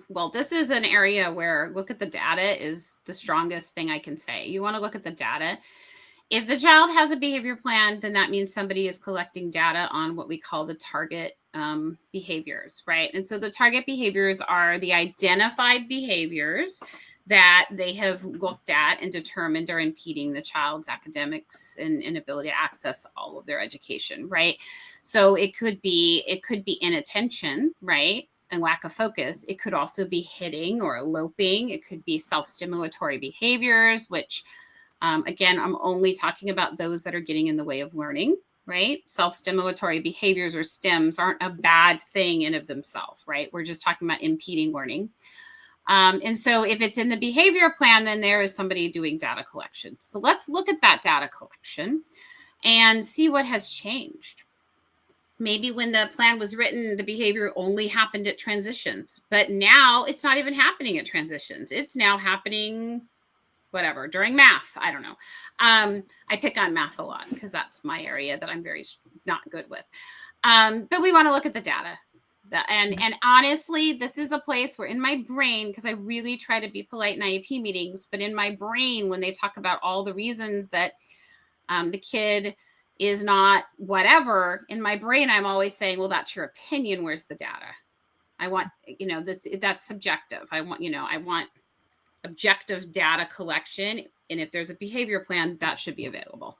Well, this is an area where look at the data is the strongest thing I can say. You want to look at the data. If the child has a behavior plan, then that means somebody is collecting data on what we call the target behaviors, right? And so the target behaviors are the identified behaviors that they have looked at and determined are impeding the child's academics and inability to access all of their education, right? So it could be inattention, right? And lack of focus. It could also be hitting or eloping. It could be self-stimulatory behaviors, which again, I'm only talking about those that are getting in the way of learning, right? Self-stimulatory behaviors or stims aren't a bad thing in of themselves, right? We're just talking about impeding learning. And so if it's in the behavior plan, then there is somebody doing data collection. So let's look at that data collection and see what has changed. Maybe when the plan was written, the behavior only happened at transitions, but now it's not even happening at transitions. It's now happening whatever during math. I don't know. I pick on math a lot because that's my area that I'm very not good with. But we want to look at the data. And honestly, this is a place where in my brain, because I really try to be polite in IEP meetings, but in my brain, when they talk about all the reasons that the kid is not whatever, in my brain, I'm always saying, well, that's your opinion. Where's the data? I want, that's subjective. I want objective data collection. And if there's a behavior plan, that should be available.